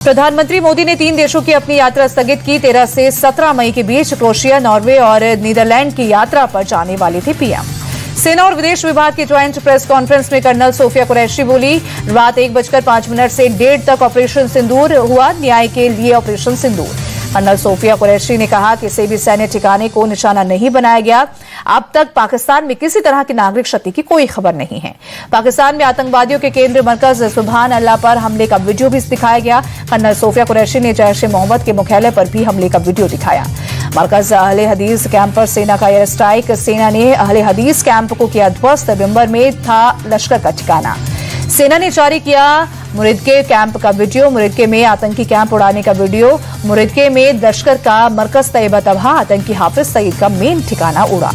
प्रधानमंत्री मोदी ने 3 देशों की अपनी यात्रा स्थगित की। 13 से 17 मई के बीच क्रोएशिया, नॉर्वे और नीदरलैंड की यात्रा पर जाने वाली थी पीएम। सेना और विदेश विभाग की ज्वाइंट प्रेस कॉन्फ्रेंस में कर्नल सोफिया कुरैशी बोली। रात 1:05 से 1:30 तक ऑपरेशन सिंदूर हुआ। न्याय के लिए ऑपरेशन सिंदूर। कर्नल सोफिया कुरैशी ने कहा कि किसी भी सैन्य ठिकाने को निशाना नहीं बनाया गया। अब तक पाकिस्तान में किसी तरह की नागरिक क्षति की कोई खबर नहीं है। पाकिस्तान में आतंकवादियों के केंद्र मरकज सुबहान अल्लाह पर हमले का वीडियो भी दिखाया गया। कर्नल सोफिया कुरैशी ने जैश ए मोहम्मद के मुख्यालय पर भी हमले का वीडियो दिखाया। मरकज अहले हदीस कैंप पर सेना का एयर स्ट्राइक। सेना ने अहले हदीस कैंप को किया ध्वस्त। बिम्बर में था लश्कर का ठिकाना। सेना ने जारी किया मुरिदके कैंप का वीडियो। मुरिदके में आतंकी कैंप उड़ाने का वीडियो। मुरिदके में लश्कर का मरकज तैयबा तबहा आतंकी हाफिज सईद का मेन ठिकाना उड़ा।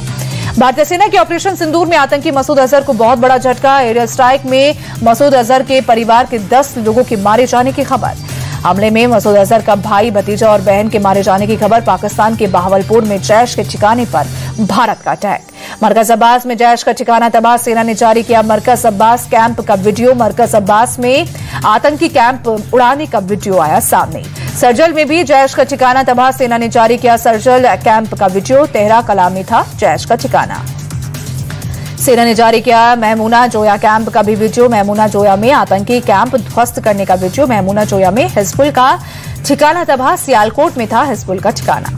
भारतीय सेना के ऑपरेशन सिंदूर में आतंकी मसूद अजहर को बहुत बड़ा झटका। एयर स्ट्राइक में मसूद अजहर के परिवार के 10 लोगों के मारे जाने की खबर। हमले में मसूद अजहर का भाई, भतीजा और बहन के मारे जाने की खबर। पाकिस्तान के बहावलपुर में जैश के ठिकाने पर भारत का अटैक। मरकज अब्बास में जैश का ठिकाना तबाह। सेना ने जारी किया मरकज अब्बास कैंप का वीडियो। मरकज अब्बास में आतंकी कैंप उड़ाने का वीडियो आया सामने। सरजल में भी जैश का ठिकाना तबाह। सेना ने जारी किया सरजल कैंप का वीडियो। तेहरा कलाम में था जैश का ठिकाना। सेना ने जारी किया महमूना जोया कैंप का भी वीडियो। महमूना जोया में आतंकी कैंप ध्वस्त करने का वीडियो। महमूना जोया में हिजबुल का ठिकाना तबाह। सियालकोट में था हिजबुल का ठिकाना।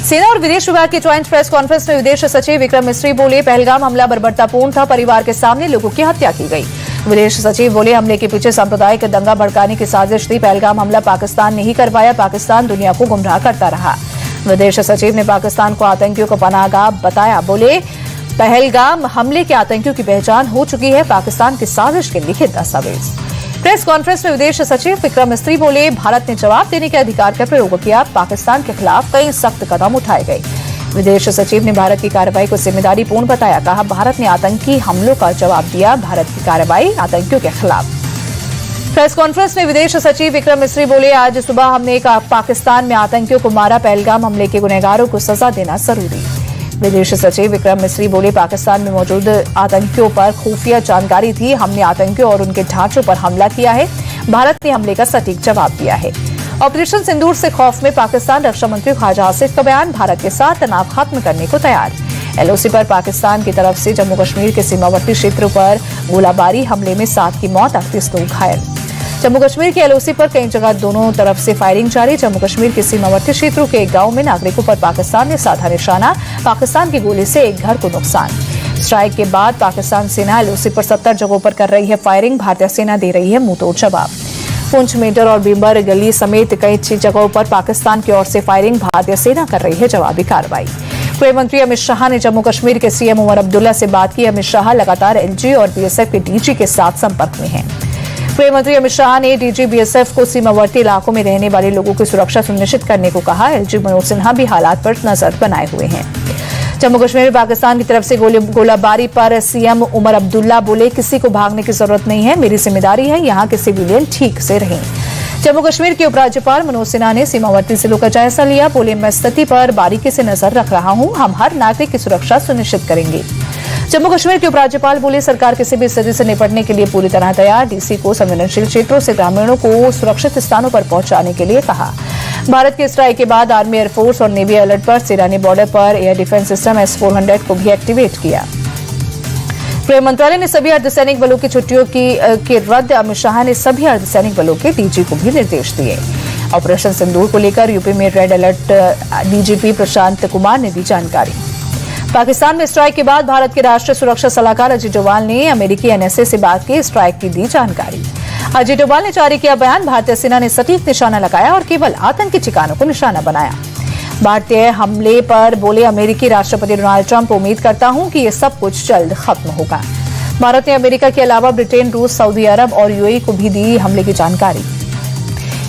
सेना और विदेश विभाग की ज्वाइंट प्रेस कॉन्फ्रेंस में विदेश सचिव विक्रम मिस्री बोले, पहलगाम हमला बर्बरतापूर्ण था। परिवार के सामने लोगों की हत्या की गई। विदेश सचिव बोले, हमले के पीछे सांप्रदायिक दंगा भड़काने की साजिश थी। पहलगाम हमला पाकिस्तान ने ही करवाया। पाकिस्तान दुनिया को गुमराह करता रहा। विदेश सचिव ने पाकिस्तान को आतंकियों का पनाहगाह बताया। बोले, पहलगाम हमले के आतंकियों की पहचान हो चुकी है। पाकिस्तान की साजिश के लिखित दस्तावेज। प्रेस कॉन्फ्रेंस में विदेश सचिव विक्रम मिस्री बोले, भारत ने जवाब देने के अधिकार का प्रयोग किया। पाकिस्तान के खिलाफ कई सख्त कदम उठाए गए। विदेश सचिव ने भारत की कार्रवाई को जिम्मेदारी पूर्ण बताया। कहा, भारत ने आतंकी हमलों का जवाब दिया। भारत की कार्रवाई आतंकियों के खिलाफ। प्रेस कॉन्फ्रेंस में विदेश सचिव विक्रम मिस्री बोले, आज सुबह हमने पाकिस्तान में आतंकियों को मारा। पहलगाम हमले के गुनहगारों को सजा देना जरूरी। विदेश सचिव विक्रम मिस्री बोले, पाकिस्तान में मौजूद आतंकियों पर खुफिया जानकारी थी। हमने आतंकियों और उनके ढांचों पर हमला किया है। भारत ने हमले का सटीक जवाब दिया है। ऑपरेशन सिंदूर से खौफ में पाकिस्तान। रक्षा मंत्री ख्वाजा आसिफ का बयान, भारत के साथ तनाव खत्म करने को तैयार। एलओसी पर पाकिस्तान की तरफ से जम्मू कश्मीर के सीमावर्ती क्षेत्रों पर गोलाबारी हमले में 7 की मौत, 38 लोग घायल। जम्मू कश्मीर के एलओसी पर कई जगह दोनों तरफ से फायरिंग जारी। जम्मू कश्मीर के सीमावर्ती क्षेत्रों के एक गांव में नागरिकों पर पाकिस्तान ने साधा निशाना। पाकिस्तान की गोली से एक घर को नुकसान। स्ट्राइक के बाद पाकिस्तान सेना एलओसी पर 70 जगहों पर कर रही है फायरिंग। भारतीय सेना दे रही है मुंहतोड़ जवाब। पुंछ, मेडर और बिम्बर गली समेत कई जगहों पर पाकिस्तान की ओर से फायरिंग। भारतीय सेना कर रही है जवाबी कार्रवाई। गृह मंत्री अमित शाह ने जम्मू कश्मीर के सीएम उमर अब्दुल्ला से बात की। अमित शाह लगातार एलजी और बीएसएफ के डीजी के साथ संपर्क में हैं। गृह मंत्री अमित शाह ने डीजी बीएसएफ को सीमावर्ती इलाकों में रहने वाले लोगों की सुरक्षा सुनिश्चित करने को कहा। एलजी मनोज सिन्हा भी हालात पर नजर बनाए हुए हैं। जम्मू कश्मीर में पाकिस्तान की तरफ से गोलाबारी पर सीएम उमर अब्दुल्ला बोले, किसी को भागने की जरूरत नहीं है। मेरी जिम्मेदारी है यहाँ के सिविलियन ठीक से रहें। जम्मू कश्मीर के उपराज्यपाल मनोज सिन्हा ने सीमावर्ती जिलों का जायजा लिया। बोले, मैं स्थिति पर बारीकी से नजर रख रहा हूँ। हम हर नागरिक की सुरक्षा सुनिश्चित करेंगे। जम्मू कश्मीर के उपराज्यपाल बोले, सरकार किसी भी स्थिति से निपटने के लिए पूरी तरह तैयार। डीसी को संवेदनशील क्षेत्रों से ग्रामीणों को सुरक्षित स्थानों पर पहुंचाने के लिए कहा। भारत के स्ट्राइक के बाद आर्मी, एयरफोर्स और नेवी अलर्ट पर। सेना ने बॉर्डर पर एयर डिफेंस सिस्टम S-400 को भी एक्टिवेट किया। गृह मंत्रालय ने सभी अर्धसैनिक बलों की छुट्टियों की रद्द। अमित शाह ने सभी अर्धसैनिक बलों के डीजी को भी निर्देश दिए। ऑपरेशन सिंदूर को लेकर यूपी में red alert. DGP Prashant Kumar ने दी जानकारी। पाकिस्तान में स्ट्राइक के बाद भारत के राष्ट्रीय सुरक्षा सलाहकार अजीत डोभाल ने अमेरिकी एनएसए से बात की। स्ट्राइक की दी जानकारी। अजीत डोभाल ने जारी किया बयान, भारतीय सेना ने सटीक निशाना लगाया और केवल आतंकी ठिकानों को निशाना बनाया। भारतीय हमले पर बोले, अमेरिकी राष्ट्रपति डोनाल्ड ट्रंप, उम्मीद करता हूं कि ये सब कुछ जल्द खत्म होगा। भारत ने अमेरिका के अलावा ब्रिटेन, रूस, सऊदी अरब और यूएई को भी दी हमले की जानकारी।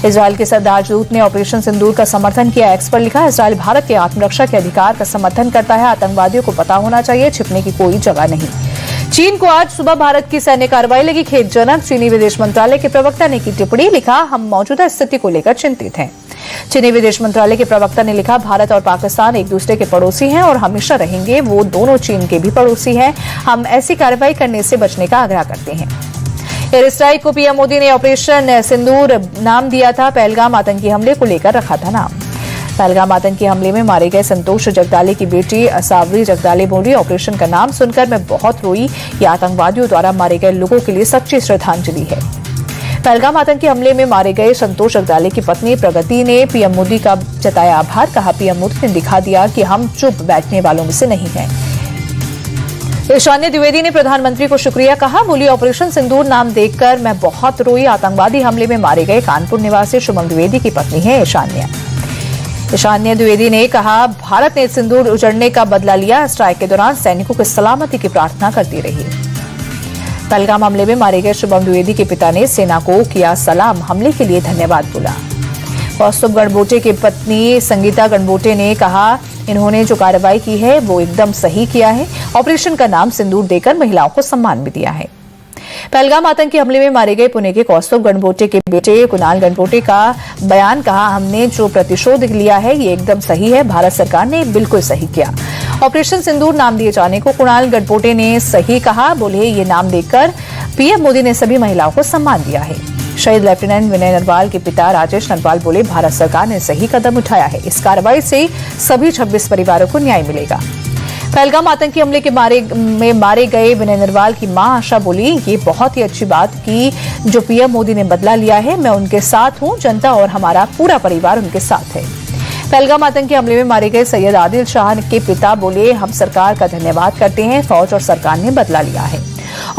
इजरायल के राजदूत ने ऑपरेशन सिंदूर का समर्थन किया। एक्स पर लिखा, इजरायल भारत के आत्मरक्षा के अधिकार का समर्थन करता है। आतंकवादियों को पता होना चाहिए, छिपने की कोई जगह नहीं। चीन को आज सुबह भारत की सैन्य कार्रवाई लगी खेदजनक। चीनी विदेश मंत्रालय के प्रवक्ता ने की टिप्पणी। लिखा, हम मौजूदा स्थिति को लेकर चिंतित हैं। चीनी विदेश मंत्रालय के प्रवक्ता ने लिखा, भारत और पाकिस्तान एक दूसरे के पड़ोसी हैं और हमेशा रहेंगे। वो दोनों चीन के भी पड़ोसी हैं। हम ऐसी कार्रवाई करने से बचने का आग्रह करते हैं। एयर स्ट्राइक को पीएम मोदी ने ऑपरेशन सिंदूर नाम दिया था। पहलगाम आतंकी हमले को लेकर रखा था नाम। पहलगाम आतंकी हमले में मारे गए संतोष जगदाले की बेटी असावरी जगदाले बोली, ऑपरेशन का नाम सुनकर मैं बहुत रोई। यह आतंकवादियों द्वारा मारे गए लोगों के लिए सच्ची श्रद्धांजलि है। पहलगाम आतंकी हमले में मारे गए संतोष जगदाले की पत्नी प्रगति ने पीएम मोदी का जताया आभार। कहा, पीएम मोदी ने दिखा दिया कि हम चुप बैठने वालों में से नहीं हैं। ईशान्य द्विवेदी ने प्रधानमंत्री को शुक्रिया कहा। बोली, ऑपरेशन सिंदूर नाम देखकर मैं बहुत रोई। आतंकवादी हमले में मारे गए कानपुर निवासी शुभम द्विवेदी की पत्नी है ईशान्य द्विवेदी ने कहा, भारत ने सिंदूर उजड़ने का बदला लिया। स्ट्राइक के दौरान सैनिकों की सलामती की प्रार्थना करती रही। पहलगाम हमले में मारे गए शुभम द्विवेदी के पिता ने सेना को किया सलाम, हमले के लिए धन्यवाद बोला। कौस्तुभ गणबोटे की पत्नी संगीता गणबोटे ने कहा, इन्होंने जो कार्रवाई की है वो एकदम सही किया है। ऑपरेशन का नाम सिंदूर देकर महिलाओं को सम्मान भी दिया है। पहलगाम आतंकी हमले में मारे गए पुणे के कौस्तुभ गणबोटे के बेटे कुणाल गणबोटे का बयान। कहा, हमने जो प्रतिशोध लिया है ये एकदम सही है। भारत सरकार ने बिल्कुल सही किया। ऑपरेशन सिंदूर नाम दिए जाने को कुणाल गणबोटे ने सही कहा। बोले, ये नाम देकर पीएम मोदी ने सभी महिलाओं को सम्मान दिया है। शहीद लेफ्टिनेंट विनय नरवाल के पिता राजेश नरवाल बोले, भारत सरकार ने सही कदम उठाया है। इस कार्रवाई से सभी 26 परिवारों को न्याय मिलेगा। पहलगाम आतंकी हमले के मारे गए विनय नरवाल की मां आशा बोली, ये बहुत ही अच्छी बात की जो पीएम मोदी ने बदला लिया है। मैं उनके साथ हूं। जनता और हमारा पूरा परिवार उनके साथ है। पहलगाम आतंकी हमले में मारे गए सैयद आदिल शाह के पिता बोले, हम सरकार का धन्यवाद करते हैं। फौज और सरकार ने बदला लिया है।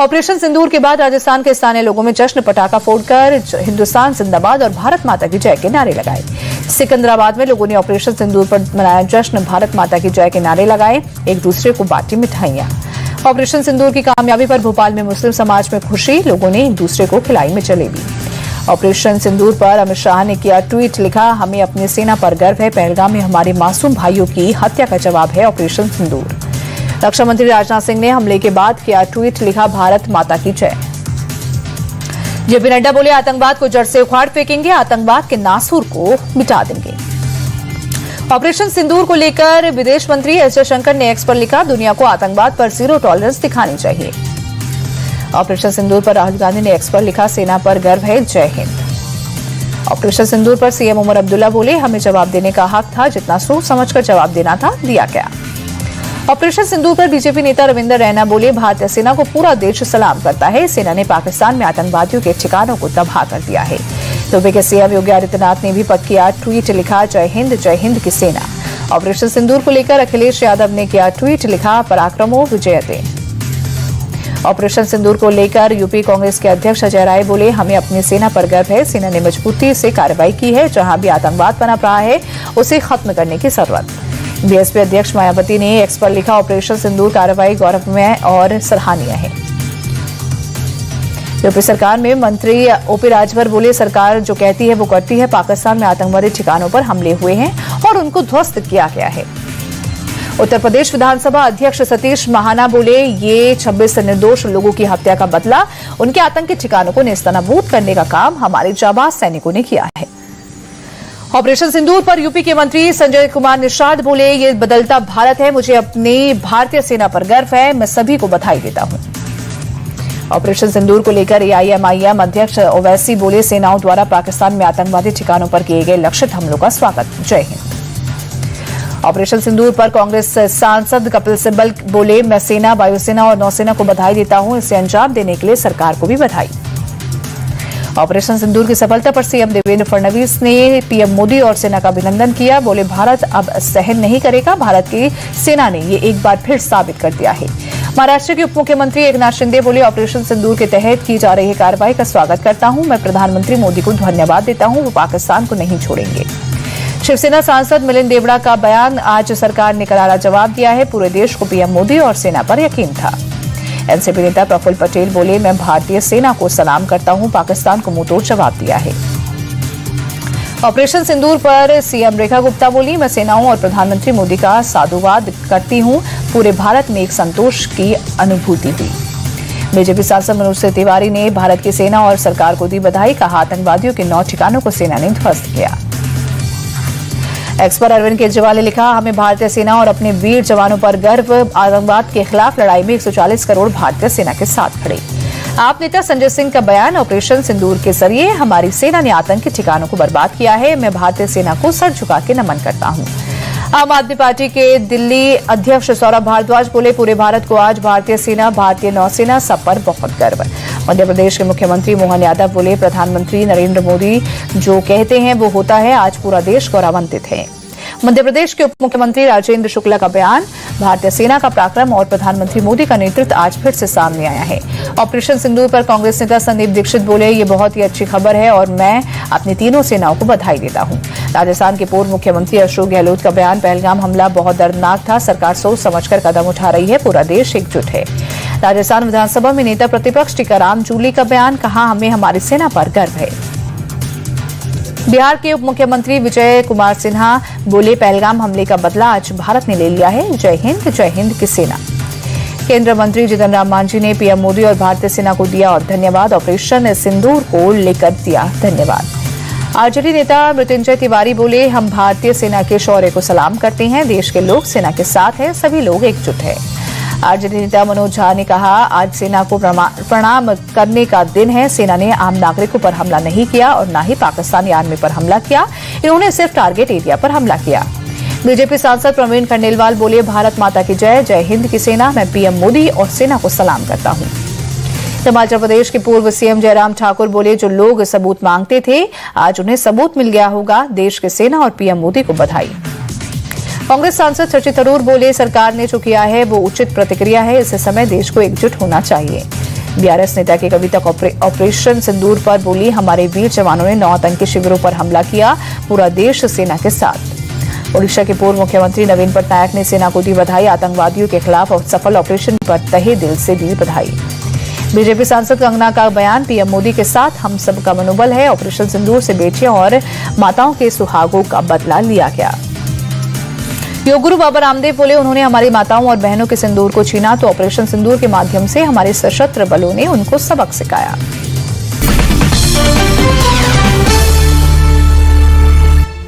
ऑपरेशन सिंदूर के बाद राजस्थान के स्थानीय लोगों में जश्न पटाखा फोड़कर हिंदुस्तान जिंदाबाद और भारत माता की जय के नारे लगाए। सिकंदराबाद में लोगों ने ऑपरेशन सिंदूर पर मनाया जश्न, भारत माता की जय के नारे लगाए, एक दूसरे को बांटी मिठाइयां। ऑपरेशन सिंदूर की कामयाबी पर भोपाल में मुस्लिम समाज में खुशी, लोगों ने एक दूसरे को खिलाई में जलेबी। ऑपरेशन सिंदूर पर अमित शाह ने किया ट्वीट, लिखा, हमें अपनी सेना पर गर्व है। पहलगाम में हमारे मासूम भाइयों की हत्या का जवाब है ऑपरेशन सिंदूर। रक्षा मंत्री राजनाथ सिंह ने हमले के बाद किया ट्वीट, लिखा, भारत माता की जय। जेपी नड्डा बोले, आतंकवाद को जड़ से उखाड़ फेंकेंगे, आतंकवाद के नासूर को मिटा देंगे। ऑपरेशन सिंदूर को लेकर विदेश मंत्री एस जयशंकर ने एक्स पर लिखा, दुनिया को आतंकवाद पर जीरो टॉलरेंस दिखानी चाहिए। ऑपरेशन सिंदूर पर राहुल गांधी ने एक्स पर लिखा, सेना पर गर्व है, जय हिंद। ऑपरेशन सिंदूर पर सीएम उमर अब्दुल्ला बोले, हमें जवाब देने का हक था, जितना सोच समझकर जवाब देना था दिया गया। ऑपरेशन सिंदूर पर बीजेपी नेता रविंदर रैना बोले, भारतीय सेना को पूरा देश सलाम करता है। सेना ने पाकिस्तान में आतंकवादियों के ठिकानों को तबाह कर दिया है। सूबे के सीएम योगी आदित्यनाथ ने भी किया ट्वीट, लिखा, जय हिंद की सेना। ऑपरेशन सिंदूर को लेकर अखिलेश यादव ने किया ट्वीट, लिखा, पराक्रमो विजयते। ऑपरेशन सिंदूर को लेकर यूपी कांग्रेस के अध्यक्ष अजय राय बोले, हमें अपनी सेना पर गर्व है। सेना ने मजबूती से कार्रवाई की है। जहां भी आतंकवाद पनप रहा है उसे खत्म करने की जरूरत। बीएसपी अध्यक्ष मायावती ने एक्स पर लिखा, ऑपरेशन सिंदूर कार्रवाई गौरवमय और सराहनीय है। यूपी सरकार में मंत्री ओपी राजभर बोले, सरकार जो कहती है वो करती है। पाकिस्तान में आतंकवादी ठिकानों पर हमले हुए हैं और उनको ध्वस्त किया गया है। उत्तर प्रदेश विधानसभा अध्यक्ष सतीश महाना बोले, ये 26 निर्दोष लोगों की हत्या का बदला, उनके आतंकी ठिकानों को नेस्तनाबूद करने का काम हमारे जाबाज सैनिकों ने किया है। ऑपरेशन सिंदूर पर यूपी के मंत्री संजय कुमार निषाद बोले, ये बदलता भारत है, मुझे अपनी भारतीय सेना पर गर्व है, मैं सभी को बधाई देता हूं। ऑपरेशन सिंदूर को लेकर एआईएमआईएम अध्यक्ष ओवैसी बोले, सेनाओं द्वारा पाकिस्तान में आतंकवादी ठिकानों पर किए गए लक्षित हमलों का स्वागत, जय हिंद। ऑपरेशन सिंदूर पर कांग्रेस सांसद कपिल सिब्बल बोले, मैं सेना, वायुसेना और नौसेना को बधाई देता हूं, इसे अंजाम देने के लिए सरकार को भी बधाई। ऑपरेशन सिंदूर की सफलता पर सीएम देवेंद्र फडणवीस ने पीएम मोदी और सेना का अभिनंदन किया। बोले, भारत अब सहन नहीं करेगा, भारत की सेना ने ये एक बार फिर साबित कर दिया है। महाराष्ट्र के उप मुख्यमंत्री एकनाथ शिंदे बोले, ऑपरेशन सिंदूर के तहत की जा रही कार्रवाई का स्वागत करता हूं। मैं प्रधानमंत्री मोदी को धन्यवाद देता हूं, वो पाकिस्तान को नहीं छोड़ेंगे। शिवसेना सांसद मिलिंद देवड़ा का बयान, आज सरकार ने करारा जवाब दिया है, पूरे देश को पीएम मोदी और सेना पर यकीन था। एनसीपी नेता प्रफुल्ल पटेल बोले, मैं भारतीय सेना को सलाम करता हूं, पाकिस्तान को मुंहतोड़ जवाब दिया है। ऑपरेशन सिंदूर पर सीएम रेखा गुप्ता बोली, मैं सेनाओं और प्रधानमंत्री मोदी का साधुवाद करती हूं, पूरे भारत में एक संतोष की अनुभूति हुई। बीजेपी सांसद मनोज तिवारी ने भारत की सेना और सरकार को दी बधाई, कहा, आतंकवादियों के 9 ठिकानों को सेना ने ध्वस्त किया। एक्स पर अरविंद केजरीवाल ने लिखा, हमें भारतीय सेना और अपने वीर जवानों पर गर्व, आतंकवाद के खिलाफ लड़ाई में 140 करोड़ भारतीय सेना के साथ खड़े। आप नेता संजय सिंह का बयान, ऑपरेशन सिंदूर के जरिए हमारी सेना ने आतंकी ठिकानों को बर्बाद किया है। मैं भारतीय सेना को सर झुका के नमन करता हूं। आम आदमी पार्टी के दिल्ली अध्यक्ष सौरभ भारद्वाज बोले, पूरे भारत को आज भारतीय सेना, भारतीय नौसेना सब पर बहुत गर्व है। मध्य प्रदेश के मुख्यमंत्री मोहन यादव बोले, प्रधानमंत्री नरेंद्र मोदी जो कहते हैं वो होता है। आज पूरा देश गौरवान्वित है। मध्य प्रदेश के उप मुख्यमंत्री राजेंद्र शुक्ला का बयान, भारतीय सेना का पराक्रम और प्रधानमंत्री मोदी का नेतृत्व आज फिर से सामने आया है। ऑपरेशन सिंदूर पर कांग्रेस नेता संदीप दीक्षित बोले, ये बहुत ही अच्छी खबर है और मैं अपनी तीनों सेनाओं को बधाई देता हूं। राजस्थान के पूर्व मुख्यमंत्री अशोक गहलोत का बयान, पहलगाम हमला बहुत दर्दनाक था। सरकार सोच समझकर कदम उठा रही है। पूरा देश एकजुट है। राजस्थान विधानसभा में नेता प्रतिपक्ष टीकाराम जूली का बयान, कहा हमें हमारी सेना पर गर्व है। बिहार के उप मुख्यमंत्री विजय कुमार सिन्हा बोले, पहलगाम हमले का बदला आज भारत ने ले लिया है। जय हिंद की सेना। केंद्रीय मंत्री जितन राम मांझी ने पीएम मोदी और भारतीय सेना को दिया और धन्यवाद। ऑपरेशन सिंदूर को लेकर दिया धन्यवाद। आरजेडी नेता मृत्युंजय तिवारी बोले, हम भारतीय सेना के शौर्य को सलाम करते हैं। देश के लोग सेना के साथ हैं, सभी लोग एकजुट हैं। आरजेडी नेता मनोज झा ने कहा, आज सेना को प्रणाम करने का दिन है। सेना ने आम नागरिकों पर हमला नहीं किया और न ही पाकिस्तानी आर्मी पर हमला किया। इन्होंने सिर्फ टारगेट एरिया पर हमला किया। बीजेपी सांसद प्रवीण खंडेलवाल बोले, भारत माता की जय, जय हिंद की सेना। मैं पीएम मोदी और सेना को सलाम करता हूं। हिमाचल प्रदेश के पूर्व सीएम जयराम ठाकुर बोले, जो लोग सबूत मांगते थे आज उन्हें सबूत मिल गया होगा। देश के सेना और पीएम मोदी को बधाई। कांग्रेस सांसद शशि थरूर बोले, सरकार ने जो किया है वो उचित प्रतिक्रिया है। इस समय देश को एकजुट होना चाहिए। बीआरएस नेता की कविता ऑपरेशन सिंदूर पर बोली, हमारे वीर जवानों ने 9 आतंकी शिविरों पर हमला किया। पूरा देश सेना के साथ। ओडिशा के पूर्व मुख्यमंत्री नवीन पटनायक ने सेना को दी बधाई। आतंकवादियों के खिलाफ सफल ऑपरेशन पर तहे दिल से दी बधाई। बीजेपी सांसद कंगना का बयान, पीएम मोदी के साथ हम सबका मनोबल है। ऑपरेशन सिंदूर से बेटियों और माताओं के सुहागों का बदला लिया गया। योग गुरु बाबा रामदेव बोले, उन्होंने हमारी माताओं और बहनों के सिंदूर को छीना तो ऑपरेशन सिंदूर के माध्यम से हमारे सशस्त्र बलों ने उनको सबक सिखाया।